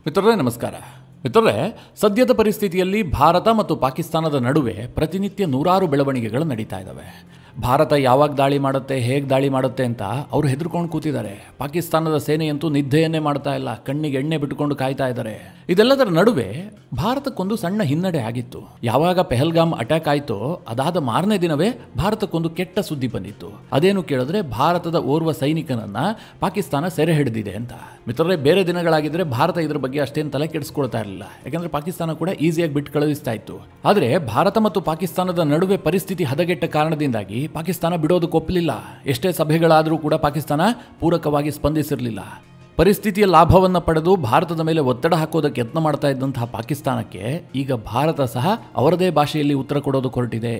ಮಿತ್ರರೇ ನಮಸ್ಕಾರ. ಮಿತ್ರರೇ, ಸದ್ಯದ ಪರಿಸ್ಥಿತಿಯಲ್ಲಿ ಭಾರತ ಮತ್ತು ಪಾಕಿಸ್ತಾನದ ನಡುವೆ ಪ್ರತಿನಿತ್ಯ ನೂರಾರು ಬೆಳವಣಿಗೆಗಳು ನಡೀತಾ ಇದ್ದಾವೆ. ಭಾರತ ಯಾವಾಗ ದಾಳಿ ಮಾಡುತ್ತೆ, ಹೇಗೆ ದಾಳಿ ಮಾಡುತ್ತೆ ಅಂತ ಅವರು ಹೆದರ್ಕೊಂಡು ಕೂತಿದ್ದಾರೆ. ಪಾಕಿಸ್ತಾನದ ಸೇನೆಯಂತೂ ನಿದ್ದೆಯನ್ನೇ ಮಾಡ್ತಾ ಇಲ್ಲ, ಕಣ್ಣಿಗೆ ಎಣ್ಣೆ ಬಿಟ್ಟುಕೊಂಡು ಕಾಯ್ತಾ ಇದ್ದಾರೆ. ಇದೆಲ್ಲದರ ನಡುವೆ ಭಾರತಕ್ಕೊಂದು ಸಣ್ಣ ಹಿನ್ನಡೆ ಆಗಿತ್ತು. ಯಾವಾಗ ಪೆಹಲ್ಗಾಮ್ ಅಟ್ಯಾಕ್ ಆಯಿತೋ ಅದಾದ ಮಾರನೇ ದಿನವೇ ಭಾರತಕ್ಕೊಂದು ಕೆಟ್ಟ ಸುದ್ದಿ ಬಂದಿತ್ತು. ಅದೇನು ಕೇಳಿದ್ರೆ ಭಾರತದ ಓರ್ವ ಸೈನಿಕನನ್ನ ಪಾಕಿಸ್ತಾನ ಸೆರೆ ಹಿಡಿದಿದೆ ಅಂತ. ಮಿತ್ರರೇ, ಬೇರೆ ದಿನಗಳಾಗಿದ್ರೆ ಭಾರತ ಇದ್ರ ಬಗ್ಗೆ ಅಷ್ಟೇನು ತಲೆ ಕೆಡಿಸ್ಕೊಳ್ತಾ ಇರಲಿಲ್ಲ, ಯಾಕಂದ್ರೆ ಪಾಕಿಸ್ತಾನ ಕೂಡ ಈಸಿಯಾಗಿ ಬಿಟ್ಟು ಕಳುಹಿಸ್ತಾ ಇತ್ತು. ಆದರೆ ಭಾರತ ಮತ್ತು ಪಾಕಿಸ್ತಾನದ ನಡುವೆ ಪರಿಸ್ಥಿತಿ ಹದಗೆಟ್ಟ ಕಾರಣದಿಂದಾಗಿ ಪಾಕಿಸ್ತಾನ ಬಿಡೋದಕ್ಕೆ ಒಪ್ಪಲಿಲ್ಲ. ಎಷ್ಟೇ ಸಭೆಗಳಾದರೂ ಕೂಡ ಪಾಕಿಸ್ತಾನ ಪೂರಕವಾಗಿ ಸ್ಪಂದಿಸಿರಲಿಲ್ಲ. ಪರಿಸ್ಥಿತಿಯ ಲಾಭವನ್ನು ಪಡೆದು ಭಾರತದ ಮೇಲೆ ಒತ್ತಡ ಹಾಕೋದಕ್ಕೆ ಯತ್ನ ಮಾಡ್ತಾ ಇದ್ದಂತಹ ಪಾಕಿಸ್ತಾನಕ್ಕೆ ಈಗ ಭಾರತ ಸಹ ಅವರದೇ ಭಾಷೆಯಲ್ಲಿ ಉತ್ತರ ಕೊಡೋದು ಹೊರಟಿದೆ.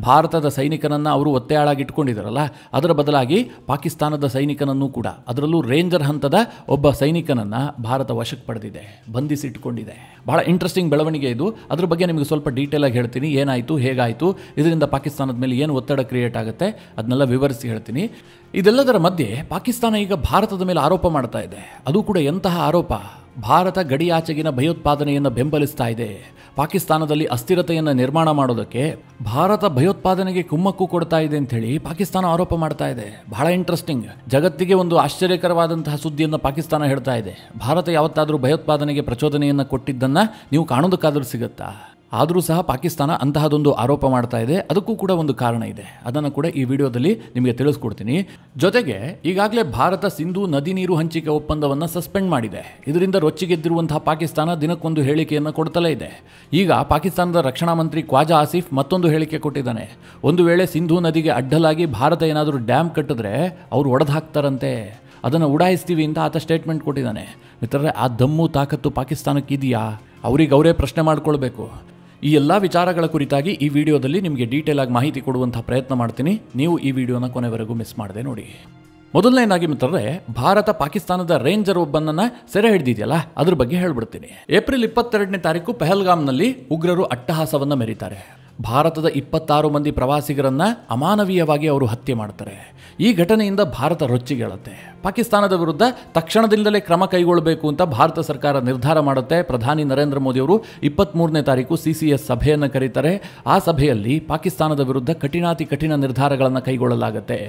ಭಾರತದ ಸೈನಿಕನನ್ನು ಅವರು ಒತ್ತೆಯಾಳಾಗಿಟ್ಕೊಂಡಿದ್ದಾರಲ್ಲ, ಅದರ ಬದಲಾಗಿ ಪಾಕಿಸ್ತಾನದ ಸೈನಿಕನನ್ನು ಕೂಡ, ಅದರಲ್ಲೂ ರೇಂಜರ್ ಹಂತದ ಒಬ್ಬ ಸೈನಿಕನನ್ನು ಭಾರತ ವಶಕ್ಕೆ ಪಡೆದಿದೆ, ಬಂಧಿಸಿಟ್ಕೊಂಡಿದೆ. ಬಹಳ ಇಂಟ್ರೆಸ್ಟಿಂಗ್ ಬೆಳವಣಿಗೆ ಇದು. ಅದ್ರ ಬಗ್ಗೆ ನಿಮಗೆ ಸ್ವಲ್ಪ ಡೀಟೇಲ್ ಆಗಿ ಹೇಳ್ತೀನಿ. ಏನಾಯಿತು, ಹೇಗಾಯಿತು, ಇದರಿಂದ ಪಾಕಿಸ್ತಾನದ ಮೇಲೆ ಏನು ಒತ್ತಡ ಕ್ರಿಯೇಟ್ ಆಗುತ್ತೆ ಅದನ್ನೆಲ್ಲ ವಿವರಿಸಿ ಹೇಳ್ತೀನಿ. ಇದೆಲ್ಲದರ ಮಧ್ಯೆ ಪಾಕಿಸ್ತಾನ ಈಗ ಭಾರತದ ಮೇಲೆ ಆರೋಪ ಮಾಡ್ತಾ ಇದೆ. ಅದು ಕೂಡ ಎಂತಹ ಆರೋಪ? ಭಾರತ ಗಡಿಯಾಚೆಗಿನ ಭಯೋತ್ಪಾದನೆಯನ್ನು ಬೆಂಬಲಿಸ್ತಾ ಇದೆ. ಪಾಕಿಸ್ತಾನದಲ್ಲಿ ಅಸ್ಥಿರತೆಯನ್ನು ನಿರ್ಮಾಣ ಮಾಡೋದಕ್ಕೆ ಭಾರತ ಭಯೋತ್ಪಾದನೆಗೆ ಕುಮ್ಮಕ್ಕು ಕೊಡ್ತಾ ಇದೆ ಅಂತ ಹೇಳಿ ಪಾಕಿಸ್ತಾನ ಆರೋಪ ಮಾಡ್ತಾ ಇದೆ. ಬಹಳ ಇಂಟ್ರೆಸ್ಟಿಂಗ್. ಜಗತ್ತಿಗೆ ಒಂದು ಆಶ್ಚರ್ಯಕರವಾದಂತಹ ಸುದ್ದಿಯನ್ನು ಪಾಕಿಸ್ತಾನ ಹೇಳ್ತಾ ಇದೆ. ಭಾರತ ಯಾವತ್ತಾದರೂ ಭಯೋತ್ಪಾದನೆಗೆ ಪ್ರಚೋದನೆಯನ್ನು ಕೊಟ್ಟಿದ್ದನ್ನು ನೀವು ಕಾಣೋದಕ್ಕಾದರೂ ಸಿಗುತ್ತಾ? ಆದರೂ ಸಹ ಪಾಕಿಸ್ತಾನ ಅಂತಹದೊಂದು ಆರೋಪ ಮಾಡ್ತಾ ಇದೆ. ಅದಕ್ಕೂ ಕೂಡ ಒಂದು ಕಾರಣ ಇದೆ, ಅದನ್ನು ಕೂಡ ಈ ವಿಡಿಯೋದಲ್ಲಿ ನಿಮಗೆ ತಿಳಿಸ್ಕೊಡ್ತೀನಿ. ಜೊತೆಗೆ ಈಗಾಗಲೇ ಭಾರತ ಸಿಂಧೂ ನದಿ ನೀರು ಹಂಚಿಕೆ ಒಪ್ಪಂದವನ್ನು ಸಸ್ಪೆಂಡ್ ಮಾಡಿದೆ. ಇದರಿಂದ ರೊಚ್ಚಿಗೆದ್ದಿರುವಂತಹ ಪಾಕಿಸ್ತಾನ ದಿನಕ್ಕೊಂದು ಹೇಳಿಕೆಯನ್ನು ಕೊಡ್ತಲೇ ಇದೆ. ಈಗ ಪಾಕಿಸ್ತಾನದ ರಕ್ಷಣಾ ಮಂತ್ರಿ ಖ್ವಾಜಾ ಆಸಿಫ್ ಮತ್ತೊಂದು ಹೇಳಿಕೆ ಕೊಟ್ಟಿದ್ದಾನೆ. ಒಂದು ವೇಳೆ ಸಿಂಧೂ ನದಿಗೆ ಅಡ್ಡಲಾಗಿ ಭಾರತ ಏನಾದರೂ ಡ್ಯಾಮ್ ಕಟ್ಟಿದ್ರೆ ಅವರು ಒಡೆದು ಹಾಕ್ತಾರಂತೆ, ಅದನ್ನು ಉಡಾಯಿಸ್ತೀವಿ ಅಂತ ಆತ ಸ್ಟೇಟ್ಮೆಂಟ್ ಕೊಟ್ಟಿದ್ದಾನೆ. ಮಿತ್ರರೇ, ಆ ದಮ್ಮು ತಾಕತ್ತು ಪಾಕಿಸ್ತಾನಕ್ಕೆ ಇದೆಯಾ? ಅವರಿಗೆ ಅವರೇ ಪ್ರಶ್ನೆ ಮಾಡ್ಕೊಳ್ಬೇಕು. ಈ ಎಲ್ಲ ವಿಚಾರಗಳ ಕುರಿತಾಗಿ ಈ ವಿಡಿಯೋದಲ್ಲಿ ನಿಮಗೆ ಡೀಟೇಲ್ ಆಗಿ ಮಾಹಿತಿ ಕೊಡುವಂತಹ ಪ್ರಯತ್ನ ಮಾಡ್ತೀನಿ. ನೀವು ಈ ವಿಡಿಯೋನ ಕೊನೆವರೆಗೂ ಮಿಸ್ ಮಾಡದೆ ನೋಡಿ. ಮೊದಲನೇದಾಗಿ ಮಿತ್ರರೇ, ಭಾರತ ಪಾಕಿಸ್ತಾನದ ರೇಂಜರ್ ಒಬ್ಬನನ್ನ ಸೆರೆ ಹಿಡಿದಿದೆಯಲ್ಲ, ಅದ್ರ ಬಗ್ಗೆ ಹೇಳ್ಬಿಡ್ತೀನಿ. ಏಪ್ರಿಲ್ 22ನೇ ತಾರೀಕು ಪೆಹಲ್ಗಾಮ್ನಲ್ಲಿ ಉಗ್ರರು ಅಟ್ಟಹಾಸವನ್ನು ಮೆರೀತಾರೆ. ಭಾರತದ 26 ಮಂದಿ ಪ್ರವಾಸಿಗರನ್ನ ಅಮಾನವೀಯವಾಗಿ ಅವರು ಹತ್ಯೆ ಮಾಡ್ತಾರೆ. ಈ ಘಟನೆಯಿಂದ ಭಾರತ ರೊಚ್ಚಿಗೇಳುತ್ತೆ. ಪಾಕಿಸ್ತಾನದ ವಿರುದ್ಧ ತಕ್ಷಣದಿಂದಲೇ ಕ್ರಮ ಕೈಗೊಳ್ಳಬೇಕು ಅಂತ ಭಾರತ ಸರ್ಕಾರ ನಿರ್ಧಾರ ಮಾಡುತ್ತೆ. ಪ್ರಧಾನಿ ನರೇಂದ್ರ ಮೋದಿ ಅವರು 23ನೇ ತಾರೀಕು CCS ಸಭೆಯನ್ನು ಕರೀತಾರೆ. ಆ ಸಭೆಯಲ್ಲಿ ಪಾಕಿಸ್ತಾನದ ವಿರುದ್ಧ ಕಠಿಣಾತಿ ಕಠಿಣ ನಿರ್ಧಾರಗಳನ್ನು ಕೈಗೊಳ್ಳಲಾಗುತ್ತೆ.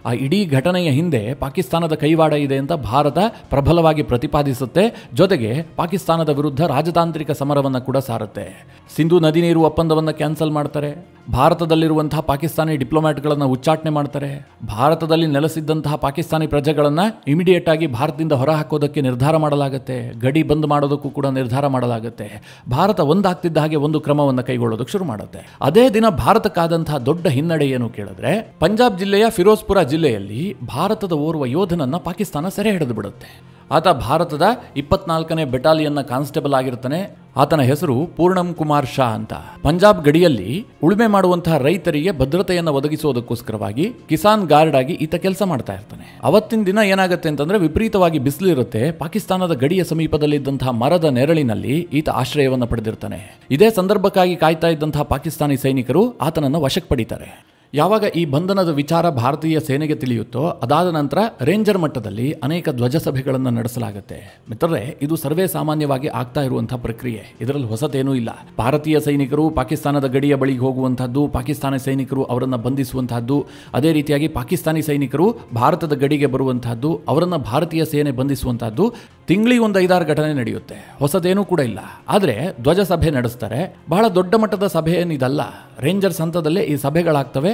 ಆ ಇಡೀ ಘಟನೆಯ ಹಿಂದೆ ಪಾಕಿಸ್ತಾನದ ಕೈವಾಡ ಇದೆ ಅಂತ ಭಾರತ ಪ್ರಬಲವಾಗಿ ಪ್ರತಿಪಾದಿಸುತ್ತೆ. ಜೊತೆಗೆ ಪಾಕಿಸ್ತಾನದ ವಿರುದ್ಧ ರಾಜತಾಂತ್ರಿಕ ಸಮರವನ್ನು ಕೂಡ ಸಾರುತ್ತೆ. ಸಿಂಧೂ ನದಿ ನೀರು ಒಪ್ಪಂದವನ್ನು ಕ್ಯಾನ್ಸಲ್ ಮಾಡ್ತಾರೆ. ಭಾರತದಲ್ಲಿರುವಂತಹ ಪಾಕಿಸ್ತಾನಿ ಡಿಪ್ಲೊಮ್ಯಾಟ್ಗಳನ್ನು ಉಚ್ಚಾಟನೆ ಮಾಡ್ತಾರೆ. ಭಾರತದಲ್ಲಿ ನೆಲೆಸಿದ್ದಂತಹ ಪಾಕಿಸ್ತಾನಿ ಪ್ರಜೆಗಳನ್ನು ಇಮಿಡಿಯೇಟ್ ಆಗಿ ಭಾರತದಿಂದ ಹೊರಹಾಕೋದಕ್ಕೆ ನಿರ್ಧಾರ ಮಾಡಲಾಗುತ್ತೆ. ಗಡಿ ಬಂದ್ ಮಾಡೋದಕ್ಕೂ ಕೂಡ ನಿರ್ಧಾರ ಮಾಡಲಾಗುತ್ತೆ. ಭಾರತ ಒಂದಾಗ್ತಿದ್ದ ಹಾಗೆ ಒಂದು ಕ್ರಮವನ್ನು ಕೈಗೊಳ್ಳೋದಕ್ಕೆ ಶುರು ಮಾಡುತ್ತೆ. ಅದೇ ದಿನ ಭಾರತಕ್ಕಾದಂತಹ ದೊಡ್ಡ ಹಿನ್ನಡೆ ಏನು ಕೇಳಿದ್ರೆ, ಪಂಜಾಬ್ ಜಿಲ್ಲೆಯ ಫಿರೋಜ್ಪುರ ಜಿಲ್ಲೆಯಲ್ಲಿ ಭಾರತದ ಓರ್ವ ಯೋಧನನ್ನ ಪಾಕಿಸ್ತಾನ ಸೆರೆ ಹಿಡಿದು ಬಿಡುತ್ತೆ. ಆತ ಭಾರತದ 24ನೇ ಬೆಟಾಲಿಯನ್ನ ಕಾನ್ಸ್ಟೇಬಲ್ ಆಗಿರ್ತಾನೆ. ಆತನ ಹೆಸರು ಪೂರ್ಣಂ ಕುಮಾರ್ ಶಾ ಅಂತ. ಪಂಜಾಬ್ ಗಡಿಯಲ್ಲಿ ಉಳುಮೆ ಮಾಡುವಂತಹ ರೈತರಿಗೆ ಭದ್ರತೆಯನ್ನು ಒದಗಿಸೋದಕ್ಕೋಸ್ಕರವಾಗಿ ಕಿಸಾನ್ ಗಾರ್ಡ್ ಆಗಿ ಈತ ಕೆಲಸ ಮಾಡ್ತಾ ಇರ್ತಾನೆ. ಅವತ್ತಿನ ದಿನ ಏನಾಗುತ್ತೆ ಅಂತಂದ್ರೆ, ವಿಪರೀತವಾಗಿ ಬಿಸಿಲಿರುತ್ತೆ. ಪಾಕಿಸ್ತಾನದ ಗಡಿಯ ಸಮೀಪದಲ್ಲಿದ್ದಂತಹ ಮರದ ನೆರಳಿನಲ್ಲಿ ಈತ ಆಶ್ರಯವನ್ನು ಪಡೆದಿರ್ತಾನೆ. ಇದೇ ಸಂದರ್ಭಕ್ಕಾಗಿ ಕಾಯ್ತಾ ಇದ್ದಂತಹ ಪಾಕಿಸ್ತಾನಿ ಸೈನಿಕರು ಆತನನ್ನು ವಶಕ್ಕೆ ಪಡಿತಾರೆ. ಯಾವಾಗ ಈ ಬಂಧನದ ವಿಚಾರ ಭಾರತೀಯ ಸೇನೆಗೆ ತಿಳಿಯುತ್ತೋ ಅದಾದ ನಂತರ ರೇಂಜರ್ ಮಟ್ಟದಲ್ಲಿ ಅನೇಕ ಧ್ವಜ ಸಭೆಗಳನ್ನು ನಡೆಸಲಾಗುತ್ತೆ. ಮಿತ್ರರೇ, ಇದು ಸರ್ವೇ ಸಾಮಾನ್ಯವಾಗಿ ಆಗ್ತಾ ಇರುವಂತಹ ಪ್ರಕ್ರಿಯೆ. ಇದರಲ್ಲಿ ಹೊಸತೇನೂ ಇಲ್ಲ. ಭಾರತೀಯ ಸೈನಿಕರು ಪಾಕಿಸ್ತಾನದ ಗಡಿಯ ಬಳಿಗೆ ಹೋಗುವಂತಹದ್ದು, ಪಾಕಿಸ್ತಾನಿ ಸೈನಿಕರು ಅವರನ್ನು ಬಂಧಿಸುವಂತಹದ್ದು, ಅದೇ ರೀತಿಯಾಗಿ ಪಾಕಿಸ್ತಾನಿ ಸೈನಿಕರು ಭಾರತದ ಗಡಿಗೆ ಬರುವಂತಹದ್ದು, ಅವರನ್ನು ಭಾರತೀಯ ಸೇನೆ ಬಂಧಿಸುವಂತಹದ್ದು ತಿಂಗಳಿಗೆ ಒಂದು 5-6 ಘಟನೆ ನಡೆಯುತ್ತೆ. ಹೊಸದೇನೂ ಕೂಡ ಇಲ್ಲ. ಆದರೆ ಧ್ವಜ ಸಭೆ ನಡೆಸ್ತಾರೆ. ಬಹಳ ದೊಡ್ಡ ಮಟ್ಟದ ಸಭೆ ಏನಿದಲ್ಲ, ರೇಂಜರ್ಸ್ ಹಂತದಲ್ಲೇ ಈ ಸಭೆಗಳಾಗ್ತವೆ.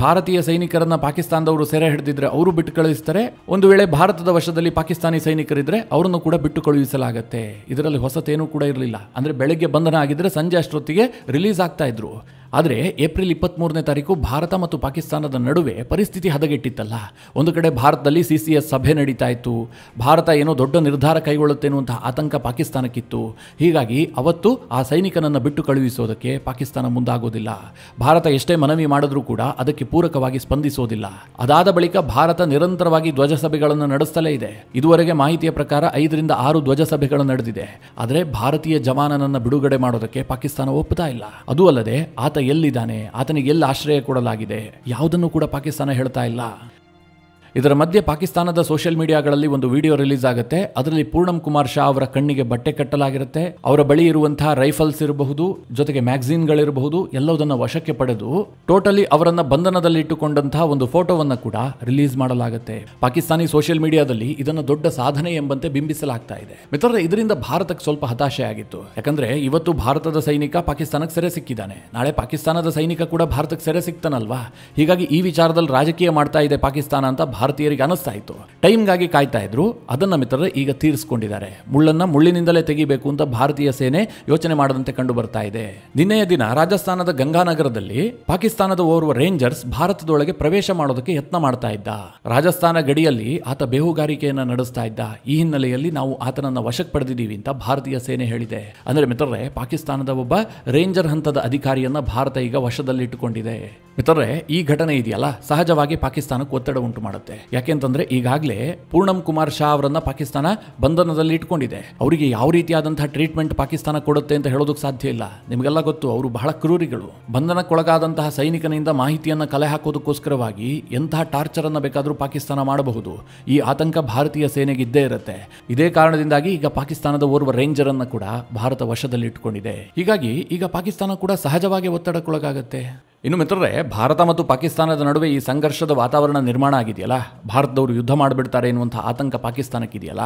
ಭಾರತೀಯ ಸೈನಿಕರನ್ನ ಪಾಕಿಸ್ತಾನದವರು ಸೆರೆ ಹಿಡಿದಿದ್ರೆ ಅವರು ಬಿಟ್ಟು ಕಳುಹಿಸ್ತಾರೆ. ಒಂದು ವೇಳೆ ಭಾರತದ ವಶದಲ್ಲಿ ಪಾಕಿಸ್ತಾನಿ ಸೈನಿಕರಿದ್ರೆ ಅವರನ್ನು ಕೂಡ ಬಿಟ್ಟು ಕಳುಹಿಸಲಾಗುತ್ತೆ. ಇದರಲ್ಲಿ ಹೊಸತೇನೂ ಕೂಡ ಇರಲಿಲ್ಲ. ಅಂದ್ರೆ ಬೆಳಗ್ಗೆ ಬಂಧನ ಆಗಿದ್ರೆ ಸಂಜೆ ಅಷ್ಟೊತ್ತಿಗೆ ರಿಲೀಸ್ ಆಗ್ತಾ ಇದ್ರು. ಆದರೆ ಏಪ್ರಿಲ್ 23ನೇ ತಾರೀಕು ಭಾರತ ಮತ್ತು ಪಾಕಿಸ್ತಾನದ ನಡುವೆ ಪರಿಸ್ಥಿತಿ ಹದಗೆಟ್ಟಿತ್ತಲ್ಲ. ಒಂದು ಕಡೆ ಭಾರತದಲ್ಲಿ CCS ಸಭೆ ನಡೀತಾ ಇತ್ತು. ಭಾರತ ಏನೋ ದೊಡ್ಡ ನಿರ್ಧಾರ ಕೈಗೊಳ್ಳುತ್ತೇನೋ ಅಂತ ಆತಂಕ ಪಾಕಿಸ್ತಾನಕ್ಕಿತ್ತು. ಹೀಗಾಗಿ ಅವತ್ತು ಆ ಸೈನಿಕನನ್ನು ಬಿಟ್ಟು ಕಳುಹಿಸೋದಕ್ಕೆ ಪಾಕಿಸ್ತಾನ ಮುಂದಾಗೋದಿಲ್ಲ. ಭಾರತ ಎಷ್ಟೇ ಮನವಿ ಮಾಡಿದ್ರೂ ಕೂಡ ಅದಕ್ಕೆ ಪೂರಕವಾಗಿ ಸ್ಪಂದಿಸೋದಿಲ್ಲ. ಅದಾದ ಬಳಿಕ ಭಾರತ ನಿರಂತರವಾಗಿ ಧ್ವಜ ಸಭೆಗಳನ್ನು ನಡೆಸ್ತಲೇ ಇದೆ. ಇದುವರೆಗೆ ಮಾಹಿತಿಯ ಪ್ರಕಾರ 5ರಿಂದ 6 ಧ್ವಜ ಸಭೆಗಳು ನಡೆದಿದೆ. ಆದರೆ ಭಾರತೀಯ ಜವಾನನನ್ನು ಬಿಡುಗಡೆ ಮಾಡೋದಕ್ಕೆ ಪಾಕಿಸ್ತಾನ ಒಪ್ಪುತ್ತಾ ಇಲ್ಲ. ಅದೂ ಅಲ್ಲದೆ ಆತ ಎಲ್ಲಿದ್ದಾನೆ, ಆತನಿಗೆ ಎಲ್ಲಿ ಆಶ್ರಯ ಕೊಡಲಾಗಿದೆ, ಯಾವುದನ್ನು ಕೂಡ ಪಾಕಿಸ್ತಾನ ಹೇಳ್ತಾ ಇಲ್ಲ. ಇದರ ಮಧ್ಯೆ ಪಾಕಿಸ್ತಾನದ ಸೋಷಿಯಲ್ ಮೀಡಿಯಾಗಳಲ್ಲಿ ಒಂದು ವಿಡಿಯೋ ರಿಲೀಸ್ ಆಗುತ್ತೆ. ಅದರಲ್ಲಿ ಪೂರ್ಣಂ ಕುಮಾರ್ ಶಾ ಅವರ ಕಣ್ಣಿಗೆ ಬಟ್ಟೆ ಕಟ್ಟಲಾಗಿರುತ್ತೆ. ಅವರ ಬಳಿ ಇರುವಂತಹ ರೈಫಲ್ಸ್ ಇರಬಹುದು, ಜೊತೆಗೆ ಮ್ಯಾಗಝೀನ್ಗಳಿರಬಹುದು, ಎಲ್ಲವುದನ್ನು ವಶಕ್ಕೆ ಪಡೆದು ಟೋಟಲಿ ಅವರನ್ನ ಬಂಧನದಲ್ಲಿ ಇಟ್ಟುಕೊಂಡಂತಹ ಒಂದು ಫೋಟೋವನ್ನ ಕೂಡ ರಿಲೀಸ್ ಮಾಡಲಾಗುತ್ತೆ. ಪಾಕಿಸ್ತಾನಿ ಸೋಷಿಯಲ್ ಮೀಡಿಯಾದಲ್ಲಿ ಇದನ್ನು ದೊಡ್ಡ ಸಾಧನೆ ಎಂಬಂತೆ ಬಿಂಬಿಸಲಾಗ್ತಾ ಇದೆ. ಮಿತ್ರರೇ, ಇದರಿಂದ ಭಾರತಕ್ಕೆ ಸ್ವಲ್ಪ ಹತಾಶೆ ಆಗಿತ್ತು. ಯಾಕಂದ್ರೆ ಇವತ್ತು ಭಾರತದ ಸೈನಿಕ ಪಾಕಿಸ್ತಾನಕ್ಕೆ ಸೆರೆ ಸಿಕ್ಕಿದ್ದಾನೆ, ನಾಳೆ ಪಾಕಿಸ್ತಾನದ ಸೈನಿಕ ಕೂಡ ಭಾರತಕ್ಕೆ ಸೆರೆ ಸಿಗ್ತಾನಲ್ವಾ. ಹೀಗಾಗಿ ಈ ವಿಚಾರದಲ್ಲಿ ರಾಜಕೀಯ ಮಾಡ್ತಾ ಇದೆ ಪಾಕಿಸ್ತಾನ ಅಂತ ಭಾರತೀಯರಿಗೆ ಅನಿಸ್ತಾ ಇತ್ತು. ಟೈಮ್ಗಾಗಿ ಕಾಯ್ತಾ ಇದ್ರು. ಅದನ್ನ ಮಿತ್ರರೇ ಈಗ ತೀರಿಸಿಕೊಂಡಿದ್ದಾರೆ. ಮುಳ್ಳನ್ನ ಮುಳ್ಳಿನಿಂದಲೇ ತೆಗಿಬೇಕು ಅಂತ ಭಾರತೀಯ ಸೇನೆ ಯೋಚನೆ ಮಾಡದಂತೆ ಕಂಡು ಬರ್ತಾ ಇದೆ. ನಿನ್ನೆಯ ದಿನ ರಾಜಸ್ಥಾನದ ಗಂಗಾನಗರದಲ್ಲಿ ಪಾಕಿಸ್ತಾನದ ಓರ್ವ ರೇಂಜರ್ಸ್ ಭಾರತದೊಳಗೆ ಪ್ರವೇಶ ಮಾಡೋದಕ್ಕೆ ಯತ್ನ ಮಾಡ್ತಾ ಇದ್ದ. ರಾಜಸ್ಥಾನ ಗಡಿಯಲ್ಲಿ ಆತ ಬೇಹುಗಾರಿಕೆಯನ್ನ ನಡೆಸ್ತಾ ಇದ್ದ. ಈ ಹಿನ್ನೆಲೆಯಲ್ಲಿ ನಾವು ಆತನನ್ನ ವಶಕ್ಕೆ ಪಡೆದಿದ್ದೀವಿ ಅಂತ ಭಾರತೀಯ ಸೇನೆ ಹೇಳಿದೆ. ಅಂದ್ರೆ ಮಿತ್ರರೇ, ಪಾಕಿಸ್ತಾನದ ಒಬ್ಬ ರೇಂಜರ್ ಹಂತದ ಅಧಿಕಾರಿಯನ್ನ ಭಾರತ ಈಗ ವಶದಲ್ಲಿಟ್ಟುಕೊಂಡಿದೆ. ಮಿತ್ರರೇ, ಈ ಘಟನೆ ಇದೆಯಲ್ಲ, ಸಹಜವಾಗಿ ಪಾಕಿಸ್ತಾನಕ್ಕೆ ಒತ್ತಡ ಉಂಟು ಮಾಡುತ್ತೆ. ಯಾಕೆಂತಂದ್ರೆ ಈಗಾಗಲೇ ಪೂರ್ಣಂ ಕುಮಾರ್ ಶಾ ಅವರನ್ನ ಪಾಕಿಸ್ತಾನ ಬಂಧನದಲ್ಲಿ ಇಟ್ಕೊಂಡಿದೆ. ಅವರಿಗೆ ಯಾವ ರೀತಿಯಾದಂತಹ ಟ್ರೀಟ್ಮೆಂಟ್ ಪಾಕಿಸ್ತಾನ ಕೊಡುತ್ತೆ ಅಂತ ಹೇಳೋದಕ್ಕೆ ಸಾಧ್ಯ ಇಲ್ಲ. ನಿಮಗೆಲ್ಲ ಗೊತ್ತು, ಅವರು ಬಹಳ ಕ್ರೂರಿಗಳು. ಬಂಧನಕ್ಕೊಳಗಾದಂತಹ ಸೈನಿಕನಿಂದ ಮಾಹಿತಿಯನ್ನ ಕಲೆ ಹಾಕೋದಕ್ಕೋಸ್ಕರವಾಗಿ ಎಂತಹ ಟಾರ್ಚರ್ ಅನ್ನ ಬೇಕಾದರೂ ಪಾಕಿಸ್ತಾನ ಮಾಡಬಹುದು. ಈ ಆತಂಕ ಭಾರತೀಯ ಸೇನೆಗೆ ಇದ್ದೇ ಇರುತ್ತೆ. ಇದೇ ಕಾರಣದಿಂದಾಗಿ ಈಗ ಪಾಕಿಸ್ತಾನದ ಓರ್ವ ರೇಂಜರ್ ಅನ್ನ ಕೂಡ ಭಾರತ ವಶದಲ್ಲಿ ಇಟ್ಟುಕೊಂಡಿದೆ. ಹೀಗಾಗಿ ಈಗ ಪಾಕಿಸ್ತಾನ ಕೂಡ ಸಹಜವಾಗಿ ಒತ್ತಡಕ್ಕೊಳಗಾಗುತ್ತೆ. ಇನ್ನು ಮಿತ್ರರೇ, ಭಾರತ ಮತ್ತು ಪಾಕಿಸ್ತಾನದ ನಡುವೆ ಈ ಸಂಘರ್ಷದ ವಾತಾವರಣ ನಿರ್ಮಾಣ ಆಗಿದೆಯಲ್ಲ, ಭಾರತದವರು ಯುದ್ಧ ಮಾಡಿಬಿಡ್ತಾರೆ ಎನ್ನುವಂತಹ ಆತಂಕ ಪಾಕಿಸ್ತಾನಕ್ಕಿದೆಯಲ್ಲ.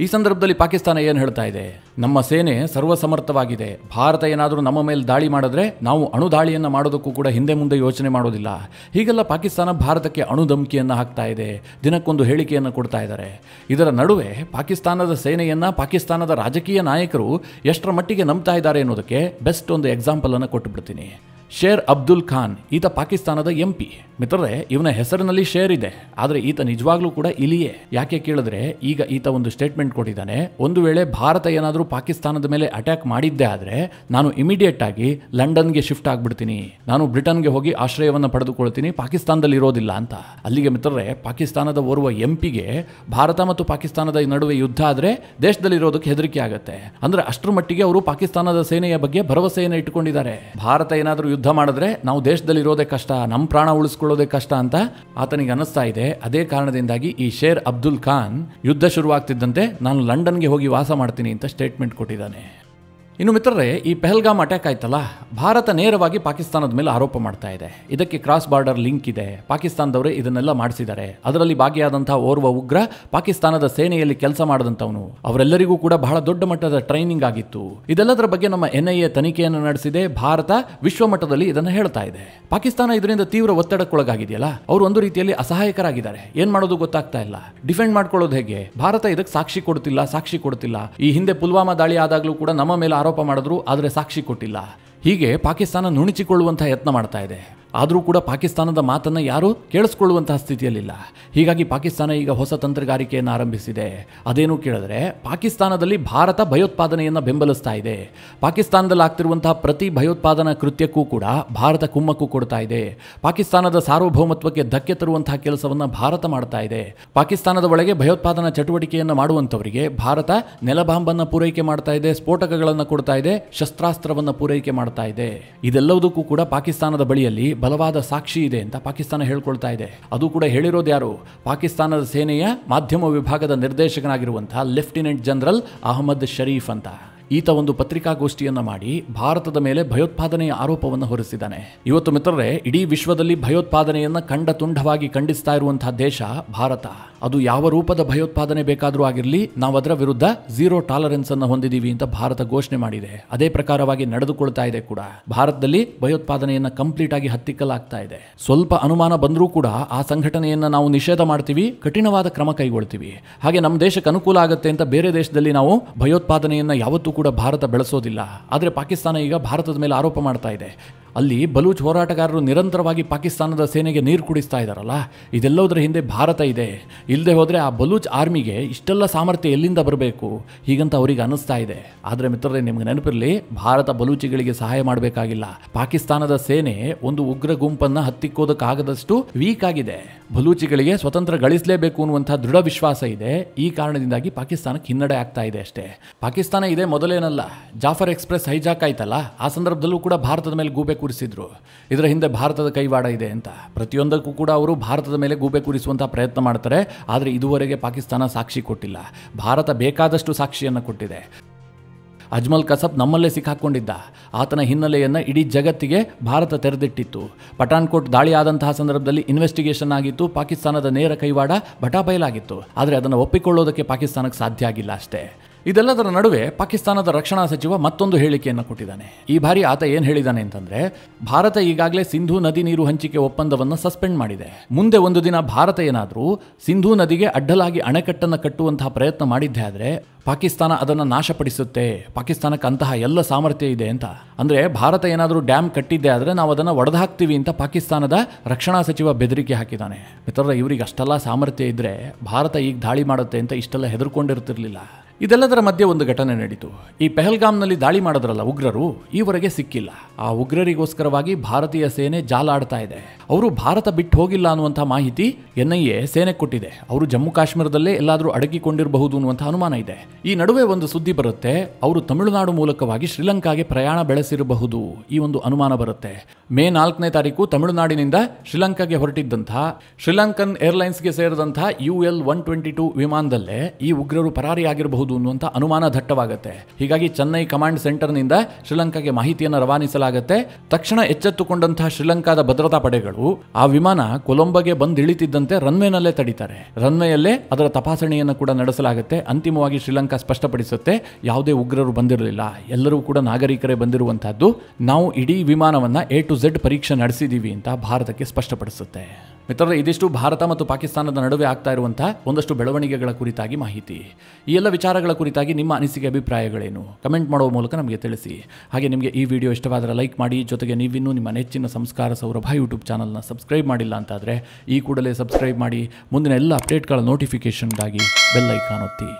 ಈ ಸಂದರ್ಭದಲ್ಲಿ ಪಾಕಿಸ್ತಾನ ಏನು ಹೇಳ್ತಾ ಇದೆ? ನಮ್ಮ ಸೇನೆ ಸರ್ವಸಮರ್ಥವಾಗಿದೆ. ಭಾರತ ಏನಾದರೂ ನಮ್ಮ ಮೇಲೆ ದಾಳಿ ಮಾಡಿದ್ರೆ ನಾವು ಅಣು ದಾಳಿಯನ್ನು ಮಾಡೋದಕ್ಕೂ ಕೂಡ ಹಿಂದೆ ಮುಂದೆ ಯೋಚನೆ ಮಾಡೋದಿಲ್ಲ. ಹೀಗೆಲ್ಲ ಪಾಕಿಸ್ತಾನ ಭಾರತಕ್ಕೆ ಅಣು ಧಮಕಿಯನ್ನು ಹಾಕ್ತಾ ಇದೆ. ದಿನಕ್ಕೊಂದು ಹೇಳಿಕೆಯನ್ನು ಕೊಡ್ತಾ ಇದ್ದಾರೆ. ಇದರ ನಡುವೆ ಪಾಕಿಸ್ತಾನದ ಸೇನೆಯನ್ನ ಪಾಕಿಸ್ತಾನದ ರಾಜಕೀಯ ನಾಯಕರು ಎಷ್ಟರ ಮಟ್ಟಿಗೆ ನಂಬ್ತಾ ಇದ್ದಾರೆ ಅನ್ನೋದಕ್ಕೆ ಬೆಸ್ಟ್ ಒಂದು ಎಕ್ಸಾಂಪಲ್ ಅನ್ನು ಕೊಟ್ಟು ಬಿಡ್ತೀನಿ. ಶೇರ್ ಅಬ್ದುಲ್ ಖಾನ್, ಈತ ಪಾಕಿಸ್ತಾನದ ಎಂಪಿ. ಮಿತ್ರರೇ, ಇವನ ಹೆಸರಿನಲ್ಲಿ ಶೇರ್ ಇದೆ, ಆದರೆ ಈತ ನಿಜವಾಗ್ಲೂ ಕೂಡ ಇಲಿಯೇ. ಯಾಕೆ ಕೇಳಿದ್ರೆ, ಈಗ ಈತ ಒಂದು ಸ್ಟೇಟ್ಮೆಂಟ್ ಕೊಟ್ಟಿದ್ದಾನೆ. ಒಂದು ವೇಳೆ ಭಾರತ ಏನಾದರೂ ಪಾಕಿಸ್ತಾನದ ಮೇಲೆ ಅಟ್ಯಾಕ್ ಮಾಡಿದ್ದೇ ಆದರೆ ನಾನು ಇಮಿಡಿಯೇಟ್ ಆಗಿ ಲಂಡನ್ಗೆ ಶಿಫ್ಟ್ ಆಗ್ಬಿಡ್ತೀನಿ, ನಾನು ಬ್ರಿಟನ್ಗೆ ಹೋಗಿ ಆಶ್ರಯವನ್ನು ಪಡೆದುಕೊಳ್ತೀನಿ, ಪಾಕಿಸ್ತಾನದಲ್ಲಿ ಇರೋದಿಲ್ಲ ಅಂತ. ಅಲ್ಲಿಗೆ ಮಿತ್ರರೇ, ಪಾಕಿಸ್ತಾನದ ಓರ್ವ ಎಂಪಿಗೆ ಭಾರತ ಮತ್ತು ಪಾಕಿಸ್ತಾನದ ನಡುವೆ ಯುದ್ಧ ಆದರೆ ದೇಶದಲ್ಲಿ ಇರೋದಕ್ಕೆ ಹೆದರಿಕೆ ಆಗುತ್ತೆ. ಅಂದ್ರೆ ಅಷ್ಟರ ಮಟ್ಟಿಗೆ ಅವರು ಪಾಕಿಸ್ತಾನದ ಸೇನೆಯ ಬಗ್ಗೆ ಭರವಸೆಯನ್ನು ಇಟ್ಟುಕೊಂಡಿದ್ದಾರೆ. ಭಾರತ ಏನಾದರೂ ಯುದ್ಧ ಮಾಡಿದ್ರೆ ನಾವು ದೇಶದಲ್ಲಿ ಇರೋದೇ ಕಷ್ಟ, ನಮ್ಮ ಪ್ರಾಣ ಉಳಿಸ್ಕೊಳ್ಳೋದೇ ಕಷ್ಟ ಅಂತ ಆತನಿಗೆ ಅನಿಸ್ತಾ ಇದೆ. ಅದೇ ಕಾರಣದಿಂದಾಗಿ ಈ ಶೇರ್ ಅಬ್ದುಲ್ ಖಾನ್ ಯುದ್ಧ ಶುರುವಾಗ್ತಿದ್ದಂತೆ ನಾನು ಲಂಡನ್ಗೆ ಹೋಗಿ ವಾಸ ಮಾಡ್ತೀನಿ ಅಂತ ಸ್ಟೇಟ್ಮೆಂಟ್ ಕೊಟ್ಟಿದ್ದಾನೆ. ಇನ್ನು ಮಿತ್ರರೇ, ಈ ಪೆಹಲ್ಗಾಮ್ ಅಟ್ಯಾಕ್ ಆಯ್ತಲ್ಲ, ಭಾರತ ನೇರವಾಗಿ ಪಾಕಿಸ್ತಾನದ ಮೇಲೆ ಆರೋಪ ಮಾಡ್ತಾ ಇದೆ. ಇದಕ್ಕೆ ಕ್ರಾಸ್ ಬಾರ್ಡರ್ ಲಿಂಕ್ ಇದೆ, ಪಾಕಿಸ್ತಾನದವರೇ ಇದನ್ನೆಲ್ಲ ಮಾಡಿಸಿದ್ದಾರೆ. ಅದರಲ್ಲಿ ಭಾಗಿಯಾದಂತಹ ಓರ್ವ ಉಗ್ರ ಪಾಕಿಸ್ತಾನದ ಸೇನೆಯಲ್ಲಿ ಕೆಲಸ ಮಾಡಿದಂಥವನು. ಅವರೆಲ್ಲರಿಗೂ ಕೂಡ ಬಹಳ ದೊಡ್ಡ ಮಟ್ಟದ ಟ್ರೈನಿಂಗ್ ಆಗಿತ್ತು. ಇದೆಲ್ಲದರ ಬಗ್ಗೆ ನಮ್ಮ NIA ತನಿಖೆಯನ್ನು ನಡೆಸಿದೆ. ಭಾರತ ವಿಶ್ವ ಮಟ್ಟದಲ್ಲಿ ಇದನ್ನು ಹೇಳ್ತಾ ಇದೆ. ಪಾಕಿಸ್ತಾನ ಇದರಿಂದ ತೀವ್ರ ಒತ್ತಡಕ್ಕೊಳಗಾಗಿದೆಯಲ್ಲ, ಅವರು ಒಂದು ರೀತಿಯಲ್ಲಿ ಅಸಹಾಯಕರಾಗಿದ್ದಾರೆ. ಏನ್ ಮಾಡೋದು ಗೊತ್ತಾಗ್ತಾ ಇಲ್ಲ. ಡಿಫೆಂಡ್ ಮಾಡ್ಕೊಳ್ಳೋದು ಹೇಗೆ? ಭಾರತ ಇದಕ್ಕೆ ಸಾಕ್ಷಿ ಕೊಡ್ತಿಲ್ಲ. ಈ ಹಿಂದೆ ಪುಲ್ವಾಮಾ ದಾಳಿ ಆದಾಗಲೂ ಕೂಡ ನಮ್ಮ ಮೇಲೆ ಆರೋಪ ಮಾಡಿದ್ರು, ಆದರೆ ಸಾಕ್ಷಿ ಕೊಟ್ಟಿಲ್ಲ. ಹೀಗೆ ಪಾಕಿಸ್ತಾನ ನುಣುಚಿಕೊಳ್ಳುವಂತಹ ಯತ್ನ ಮಾಡ್ತಾ ಇದೆ. ಆದರೂ ಕೂಡ ಪಾಕಿಸ್ತಾನದ ಮಾತನ್ನು ಯಾರೂ ಕೇಳಿಸ್ಕೊಳ್ಳುವಂತಹ ಸ್ಥಿತಿಯಲ್ಲಿಲ್ಲ. ಹೀಗಾಗಿ ಪಾಕಿಸ್ತಾನ ಈಗ ಹೊಸ ತಂತ್ರಗಾರಿಕೆಯನ್ನು ಆರಂಭಿಸಿದೆ. ಅದೇನು ಕೇಳಿದ್ರೆ, ಪಾಕಿಸ್ತಾನದಲ್ಲಿ ಭಾರತ ಭಯೋತ್ಪಾದನೆಯನ್ನು ಬೆಂಬಲಿಸ್ತಾ ಇದೆ. ಪಾಕಿಸ್ತಾನದಲ್ಲಿ ಆಗ್ತಿರುವಂತಹ ಪ್ರತಿ ಭಯೋತ್ಪಾದನಾ ಕೃತ್ಯಕ್ಕೂ ಕೂಡ ಭಾರತ ಕುಮ್ಮಕ್ಕು ಕೊಡ್ತಾ ಇದೆ. ಪಾಕಿಸ್ತಾನದ ಸಾರ್ವಭೌಮತ್ವಕ್ಕೆ ಧಕ್ಕೆ ತರುವಂತಹ ಕೆಲಸವನ್ನು ಭಾರತ ಮಾಡ್ತಾ ಇದೆ. ಪಾಕಿಸ್ತಾನದ ಒಳಗೆ ಭಯೋತ್ಪಾದನಾ ಚಟುವಟಿಕೆಯನ್ನು ಮಾಡುವಂಥವರಿಗೆ ಭಾರತ ನೆಲಬಾಂಬನ್ನು ಪೂರೈಕೆ ಮಾಡ್ತಾ ಇದೆ, ಸ್ಫೋಟಕಗಳನ್ನು ಕೊಡ್ತಾ ಇದೆ, ಶಸ್ತ್ರಾಸ್ತ್ರವನ್ನು ಪೂರೈಕೆ ಮಾಡ್ತಾ ಇದೆ. ಇದೆಲ್ಲದಕ್ಕೂ ಕೂಡ ಪಾಕಿಸ್ತಾನದ ಬಳಿಯಲ್ಲಿ ಬಲವಾದ ಸಾಕ್ಷಿ ಇದೆ ಅಂತ ಪಾಕಿಸ್ತಾನ ಹೇಳ್ಕೊಳ್ತಾ ಇದೆ. ಅದು ಕೂಡ ಹೇಳಿರೋದು ಯಾರು? ಪಾಕಿಸ್ತಾನದ ಸೇನೆಯ ಮಾಧ್ಯಮ ವಿಭಾಗದ ನಿರ್ದೇಶಕನಾಗಿರುವಂತಹ ಲೆಫ್ಟಿನೆಂಟ್ ಜನರಲ್ ಅಹಮದ್ ಶರೀಫ್ ಅಂತ. ಈತ ಒಂದು ಪತ್ರಿಕಾಗೋಷ್ಠಿಯನ್ನ ಮಾಡಿ ಭಾರತದ ಮೇಲೆ ಭಯೋತ್ಪಾದನೆಯ ಆರೋಪವನ್ನು ಹೊರಿಸಿದ್ದಾನೆ. ಇವತ್ತು ಮಿತ್ರರೇ, ಇಡೀ ವಿಶ್ವದಲ್ಲಿ ಭಯೋತ್ಪಾದನೆಯನ್ನ ಕಂಡ ತುಂಡವಾಗಿ ಖಂಡಿಸ್ತಾ ಇರುವಂತಹ ದೇಶ ಭಾರತ. ಅದು ಯಾವ ರೂಪದ ಭಯೋತ್ಪಾದನೆ ಬೇಕಾದರೂ ಆಗಿರಲಿ, ನಾವು ಅದರ ವಿರುದ್ಧ ಝೀರೋ ಟಾಲರೆನ್ಸ್ ಅನ್ನು ಹೊಂದಿದ್ದೀವಿ ಅಂತ ಭಾರತ ಘೋಷಣೆ ಮಾಡಿದೆ. ಅದೇ ಪ್ರಕಾರವಾಗಿ ನಡೆದುಕೊಳ್ತಾ ಇದೆ ಕೂಡ. ಭಾರತದಲ್ಲಿ ಭಯೋತ್ಪಾದನೆಯನ್ನ ಕಂಪ್ಲೀಟ್ ಆಗಿ ಹತ್ತಿಕ್ಕಲಾಗ್ತಾ ಇದೆ. ಸ್ವಲ್ಪ ಅನುಮಾನ ಬಂದರೂ ಕೂಡ ಆ ಸಂಘಟನೆಯನ್ನ ನಾವು ನಿಷೇಧ ಮಾಡ್ತೀವಿ, ಕಠಿಣವಾದ ಕ್ರಮ ಕೈಗೊಳ್ತೀವಿ. ಹಾಗೆ ನಮ್ಮ ದೇಶಕ್ಕೆ ಅನುಕೂಲ ಆಗುತ್ತೆ ಅಂತ ಬೇರೆ ದೇಶದಲ್ಲಿ ನಾವು ಭಯೋತ್ಪಾದನೆಯನ್ನ ಯಾವತ್ತೂ ಕೂಡ ಭಾರತ ಬೆಳೆಸೋದಿಲ್ಲ. ಆದರೆ ಪಾಕಿಸ್ತಾನ ಈಗ ಭಾರತದ ಮೇಲೆ ಆರೋಪ ಮಾಡ್ತಾ ಇದೆ. ಅಲ್ಲಿ ಬಲೂಚ್ ಹೋರಾಟಗಾರರು ನಿರಂತರವಾಗಿ ಪಾಕಿಸ್ತಾನದ ಸೇನೆಗೆ ನೀರು ಕುಡಿಸ್ತಾ ಇದ್ದಾರಲ್ಲ, ಇದೆಲ್ಲದರ ಹಿಂದೆ ಭಾರತ ಇದೆ. ಇಲ್ಲದೆ ಹೋದರೆ ಆ ಬಲೂಚ್ ಆರ್ಮಿಗೆ ಇಷ್ಟೆಲ್ಲ ಸಾಮರ್ಥ್ಯ ಎಲ್ಲಿಂದ ಬರಬೇಕು ಹೀಗಂತ ಅವರಿಗೆ ಅನ್ನಿಸ್ತಾ ಇದೆ. ಆದರೆ ಮಿತ್ರರೇ, ನಿಮ್ಗೆ ನೆನಪಿರಲಿ, ಭಾರತ ಬಲೂಚಿಗಳಿಗೆ ಸಹಾಯ ಮಾಡಬೇಕಾಗಿಲ್ಲ. ಪಾಕಿಸ್ತಾನದ ಸೇನೆ ಒಂದು ಉಗ್ರ ಗುಂಪನ್ನು ಹತ್ತಿಕ್ಕೋದಕ್ಕಾಗದಷ್ಟು ವೀಕ್ ಆಗಿದೆ. ಬಲೂಚಿಗಳಿಗೆ ಸ್ವತಂತ್ರ ಗಳಿಸಲೇಬೇಕು ಅನ್ನುವಂಥ ದೃಢ ವಿಶ್ವಾಸ ಇದೆ. ಈ ಕಾರಣದಿಂದಾಗಿ ಪಾಕಿಸ್ತಾನಕ್ಕೆ ಹಿನ್ನಡೆ ಆಗ್ತಾ ಇದೆ ಅಷ್ಟೇ. ಪಾಕಿಸ್ತಾನ ಇದೆ ಮೊದಲೇನಲ್ಲ, ಜಾಫರ್ ಎಕ್ಸ್ಪ್ರೆಸ್ ಹೈಜಾಕ್ ಆಯ್ತಲ್ಲ, ಆ ಸಂದರ್ಭದಲ್ಲೂ ಕೂಡ ಭಾರತದ ಮೇಲೆ ಗೂಬೆ ಕೂರಿಸಿದ್ರು. ಇದರ ಹಿಂದೆ ಭಾರತದ ಕೈವಾಡ ಇದೆ ಅಂತ. ಪ್ರತಿಯೊಂದಕ್ಕೂ ಕೂಡ ಅವರು ಭಾರತದ ಮೇಲೆ ಗೂಬೆ ಕೂರಿಸುವಂಥ ಪ್ರಯತ್ನ ಮಾಡ್ತಾರೆ. ಆದರೆ ಇದುವರೆಗೆ ಪಾಕಿಸ್ತಾನ ಸಾಕ್ಷಿ ಕೊಟ್ಟಿಲ್ಲ. ಭಾರತ ಬೇಕಾದಷ್ಟು ಸಾಕ್ಷಿಯನ್ನು ಕೊಟ್ಟಿದೆ. ಅಜ್ಮಲ್ ಕಸಬ್ ನಮ್ಮಲ್ಲೇ ಸಿಕ್ಕಾಕೊಂಡಿದ್ದ. ಆತನ ಹಿನ್ನೆಲೆಯನ್ನು ಇಡೀ ಜಗತ್ತಿಗೆ ಭಾರತ ತೆರೆದಿಟ್ಟಿತ್ತು. ಪಠಾನ್ಕೋಟ್ ದಾಳಿ ಆದಂತಹ ಸಂದರ್ಭದಲ್ಲಿ ಇನ್ವೆಸ್ಟಿಗೇಷನ್ ಆಗಿತ್ತು. ಪಾಕಿಸ್ತಾನದ ನೇರ ಕೈವಾಡ ಬಟಾಬಯಲಾಗಿತ್ತು. ಆದರೆ ಅದನ್ನು ಒಪ್ಪಿಕೊಳ್ಳೋದಕ್ಕೆ ಪಾಕಿಸ್ತಾನಕ್ಕೆ ಸಾಧ್ಯ ಆಗಿಲ್ಲ ಅಷ್ಟೇ. ಇದೆಲ್ಲದರ ನಡುವೆ ಪಾಕಿಸ್ತಾನದ ರಕ್ಷಣಾ ಸಚಿವ ಮತ್ತೊಂದು ಹೇಳಿಕೆಯನ್ನು ಕೊಟ್ಟಿದ್ದಾನೆ. ಈ ಬಾರಿ ಆತ ಏನು ಹೇಳಿದ್ದಾನೆ ಅಂತಂದರೆ, ಭಾರತ ಈಗಾಗಲೇ ಸಿಂಧೂ ನದಿ ನೀರು ಹಂಚಿಕೆ ಒಪ್ಪಂದವನ್ನು ಸಸ್ಪೆಂಡ್ ಮಾಡಿದೆ. ಮುಂದೆ ಒಂದು ದಿನ ಭಾರತ ಏನಾದರೂ ಸಿಂಧೂ ನದಿಗೆ ಅಡ್ಡಲಾಗಿ ಅಣೆಕಟ್ಟನ್ನು ಕಟ್ಟುವಂತಹ ಪ್ರಯತ್ನ ಮಾಡಿದ್ದೇ ಆದರೆ ಪಾಕಿಸ್ತಾನ ಅದನ್ನು ನಾಶಪಡಿಸುತ್ತೆ. ಪಾಕಿಸ್ತಾನಕ್ಕೆ ಅಂತಹ ಎಲ್ಲ ಸಾಮರ್ಥ್ಯ ಇದೆ ಅಂತ. ಅಂದರೆ ಭಾರತ ಏನಾದರೂ ಡ್ಯಾಮ್ ಕಟ್ಟಿದ್ದೆ ಆದರೆ ನಾವು ಅದನ್ನು ಒಡೆದು ಹಾಕ್ತೀವಿ ಅಂತ ಪಾಕಿಸ್ತಾನದ ರಕ್ಷಣಾ ಸಚಿವ ಬೆದರಿಕೆ ಹಾಕಿದ್ದಾನೆ. ಮಿತ್ರರೇ, ಇವರಿಗೆ ಅಷ್ಟೆಲ್ಲ ಸಾಮರ್ಥ್ಯ ಇದ್ದರೆ ಭಾರತ ಈಗ ದಾಳಿ ಮಾಡುತ್ತೆ ಅಂತ ಇಷ್ಟೆಲ್ಲ ಹೆದರ್ಕೊಂಡಿರ್ತಿರ್ಲಿಲ್ಲ. ಇದೆಲ್ಲದರ ಮಧ್ಯೆ ಒಂದು ಘಟನೆ ನಡೀತು. ಈ ಪೆಹಲ್ಗಾಮ್ನಲ್ಲಿ ದಾಳಿ ಮಾಡಿದ್ರಲ್ಲ ಉಗ್ರರು, ಈವರೆಗೆ ಸಿಕ್ಕಿಲ್ಲ. ಆ ಉಗ್ರರಿಗೋಸ್ಕರವಾಗಿ ಭಾರತೀಯ ಸೇನೆ ಜಾಲಾಡ್ತಾ ಇದೆ. ಅವರು ಭಾರತ ಬಿಟ್ಟು ಹೋಗಿಲ್ಲ ಅನ್ನುವಂಥ ಮಾಹಿತಿ NIA ಸೇನೆ ಕೊಟ್ಟಿದೆ. ಅವರು ಜಮ್ಮು ಕಾಶ್ಮೀರದಲ್ಲೇ ಎಲ್ಲಾದರೂ ಅಡಗಿಕೊಂಡಿರಬಹುದು ಅನ್ನುವಂಥ ಅನುಮಾನ ಇದೆ. ಈ ನಡುವೆ ಒಂದು ಸುದ್ದಿ ಬರುತ್ತೆ, ಅವರು ತಮಿಳುನಾಡು ಮೂಲಕವಾಗಿ ಶ್ರೀಲಂಕಾಗೆ ಪ್ರಯಾಣ ಬೆಳೆಸಿರಬಹುದು. ಈ ಒಂದು ಅನುಮಾನ ಬರುತ್ತೆ. ಮೇ 4ನೇ ತಾರೀಕು ತಮಿಳುನಾಡಿನಿಂದ ಶ್ರೀಲಂಕಾಗೆ ಹೊರಟಿದ್ದಂಥ ಶ್ರೀಲಂಕನ್ ಏರ್ಲೈನ್ಸ್ಗೆ ಸೇರಿದಂಥ UL-122 ವಿಮಾನದಲ್ಲೇ ಈ ಉಗ್ರರು ಪರಾರಿಯಾಗಿರಬಹುದು ಅನ್ನುವಂಥ ಅನುಮಾನ ದಟ್ಟವಾಗುತ್ತೆ. ಹೀಗಾಗಿ ಚೆನ್ನೈ ಕಮಾಂಡ್ ಸೆಂಟರ್ನಿಂದ ಶ್ರೀಲಂಕಾಗೆ ಮಾಹಿತಿಯನ್ನು ರವಾನಿಸಲಾಗುತ್ತೆ. ತಕ್ಷಣ ಎಚ್ಚೆತ್ತುಕೊಂಡಂತಹ ಶ್ರೀಲಂಕಾದ ಭದ್ರತಾ ಪಡೆಗಳು ಆ ವಿಮಾನ ಕೊಲಂಬೋಗೆ ಬಂದು ಇಳಿತಿದ್ದಂತೆ ರನ್ವೇನಲ್ಲೇ ತಡೀತಾರೆ. ರನ್ವೇಯಲ್ಲೇ ಅದರ ತಪಾಸಣೆಯನ್ನು ಕೂಡ ನಡೆಸಲಾಗುತ್ತೆ. ಅಂತಿಮವಾಗಿ ಶ್ರೀಲಂಕಾ ಸ್ಪಷ್ಟಪಡಿಸುತ್ತೆ, ಯಾವುದೇ ಉಗ್ರರು ಬಂದಿರಲಿಲ್ಲ, ಎಲ್ಲರೂ ಕೂಡ ನಾಗರಿಕರೇ ಬಂದಿರುವಂತಹದ್ದು. ನಾವು ಇಡೀ ವಿಮಾನವನ್ನು A to Z ಪರೀಕ್ಷೆ ನಡೆಸಿದ್ದೀವಿ ಅಂತ ಭಾರತಕ್ಕೆ ಸ್ಪಷ್ಟಪಡಿಸುತ್ತೆ. ಮಿತ್ರರೇ, ಇದಿಷ್ಟು ಭಾರತ ಮತ್ತು ಪಾಕಿಸ್ತಾನದ ನಡುವೆ ಆಗ್ತಾ ಇರುವಂತಹ ಒಂದಷ್ಟು ಬೆಳವಣಿಗೆಗಳ ಕುರಿತಾಗಿ ಮಾಹಿತಿ. ಈ ಎಲ್ಲ ವಿಚಾರಗಳ ಕುರಿತಾಗಿ ನಿಮ್ಮ ಅನಿಸಿಕೆ ಅಭಿಪ್ರಾಯಗಳೇನು ಕಮೆಂಟ್ ಮಾಡುವ ಮೂಲಕ ನಮಗೆ ತಿಳಿಸಿ. ಹಾಗೆ ನಿಮಗೆ ಈ ವಿಡಿಯೋ ಇಷ್ಟವಾದರೆ ಲೈಕ್ ಮಾಡಿ. ಜೊತೆಗೆ ನೀವಿನ್ನೂ ನಿಮ್ಮ ನೆಚ್ಚಿನ ಸಂಸ್ಕಾರ ಸೌರಭ ಯೂಟ್ಯೂಬ್ ಚಾನಲ್ನ ಸಬ್ಸ್ಕ್ರೈಬ್ ಮಾಡಿಲ್ಲ ಅಂತಾದರೆ ಈ ಕೂಡಲೇ ಸಬ್ಸ್ಕ್ರೈಬ್ ಮಾಡಿ. ಮುಂದಿನ ಎಲ್ಲ ಅಪ್ಡೇಟ್ಗಳ ನೋಟಿಫಿಕೇಷನ್ಗಾಗಿ ಬೆಲ್ ಐಕಾನ್ ಒತ್ತಿ.